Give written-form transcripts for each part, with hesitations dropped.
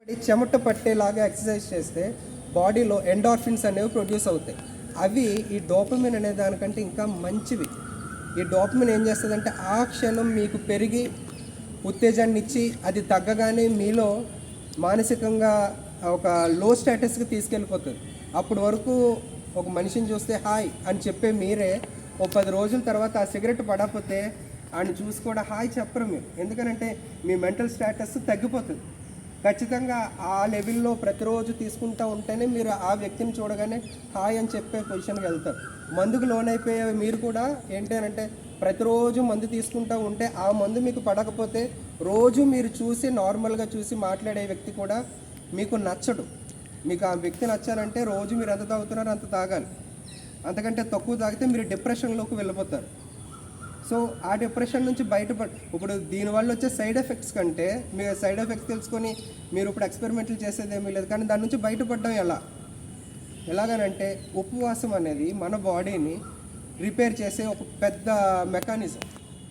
చెమట పట్టేలాగా ఎక్సర్సైజ్ చేస్తే బాడీలో ఎండార్ఫిన్స్ అనేవి ప్రొడ్యూస్ అవుతాయి. అవి ఈ డోపమిన్ అనే దానికంటే ఇంకా మంచివి. ఈ డోపమిన్ ఏం చేస్తుందంటే ఆ క్షణం మీకు పెరిగి ఉత్తేజాన్ని ఇచ్చి అది తగ్గగానే మీలో మానసికంగా ఒక లో స్టేటస్కి తీసుకెళ్ళిపోతుంది. అప్పటి వరకు ఒక మనిషిని చూస్తే హాయ్ అని చెప్పే మీరే ఓ 10 రోజుల తర్వాత ఆ సిగరెట్ పడకపోతే ఆయన చూసి కూడా హాయ్ చెప్పరు మీరు. ఎందుకనంటే మీ మెంటల్ స్టేటస్ తగ్గిపోతుంది. ఖచ్చితంగా ఆ లెవెల్లో ప్రతిరోజు తీసుకుంటూ ఉంటేనే మీరు ఆ వ్యక్తిని చూడగానే హాయ్ అని చెప్పే పొజిషన్కి వెళ్తారు. మందుకు లోనైపోయే మీరు కూడా ఏంటంటే ప్రతిరోజు మందు తీసుకుంటూ ఉంటే ఆ మందు మీకు పడకపోతే రోజు మీరు చూసి నార్మల్గా చూసి మాట్లాడే వ్యక్తి కూడా మీకు నచ్చడు. మీకు ఆ వ్యక్తి నచ్చాలంటే రోజు మీరు ఎంత తాగుతున్నారో అంత తాగాలి. అంతకంటే తక్కువ తాగితే మీరు డిప్రెషన్లోకి వెళ్ళిపోతారు. సో ఆ డిప్రెషన్ నుంచి ఇప్పుడు దీనివల్ల వచ్చే సైడ్ ఎఫెక్ట్స్ కంటే మీరు సైడ్ ఎఫెక్ట్స్ తెలుసుకొని మీరు ఇప్పుడు ఎక్స్పెరిమెంట్లు చేసేది ఏమీ లేదు. కానీ దాని నుంచి బయటపడడం ఎలాగనంటే ఉపవాసం అనేది మన బాడీని రిపేర్ చేసే ఒక పెద్ద మెకానిజం.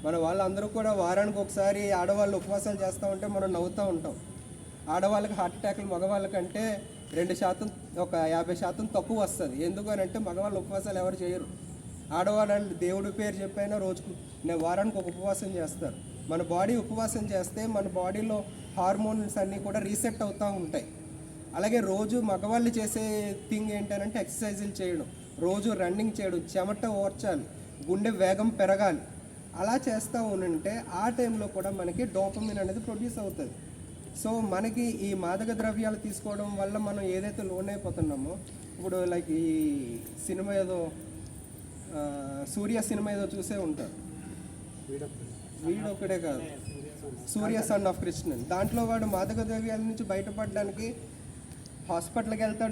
మన వాళ్ళందరూ కూడా వారానికి ఒకసారి ఆడవాళ్ళు ఉపవాసాలు చేస్తూ ఉంటే మనం నవ్వుతూ ఉంటాం. ఆడవాళ్ళకి హార్ట్ అటాక్లు మగవాళ్ళకంటే 2% ఒక 50% తక్కువ వస్తుంది. ఎందుకు అని అంటే మగవాళ్ళు ఉపవాసాలు ఎవరు చేయరు. ఆడవాళ్ళు దేవుడి పేరు చెప్పైనా రోజుకు వారానికి ఒక ఉపవాసం చేస్తారు. మన బాడీ ఉపవాసం చేస్తే మన బాడీలో హార్మోన్స్ అన్నీ కూడా రీసెట్ అవుతూ ఉంటాయి. అలాగే రోజు మగవాళ్ళు చేసే థింగ్ ఏంటంటే ఎక్సర్సైజులు చేయడం, రోజు రన్నింగ్ చేయడం, చెమట ఓర్చాలి, గుండె వేగం పెరగాలి. అలా చేస్తూ ఉంటే ఆ టైంలో కూడా మనకి డోపమిన్ అనేది ప్రొడ్యూస్ అవుతుంది. సో మనకి ఈ మాదక ద్రవ్యాలు తీసుకోవడం వల్ల మనం ఏదైతే లోన్ అయిపోతున్నామో, ఇప్పుడు లైక్ ఈ సినిమా ఏదో సూర్య సినిమా ఏదో చూసే ఉంటారు. వీడొక్కడే కాదు, సూర్య సన్ ఆఫ్ కృష్ణన్. దాంట్లో వాడు మాదక ద్రవ్యాల నుంచి బయటపడడానికి హాస్పిటల్కి వెళ్తాడు.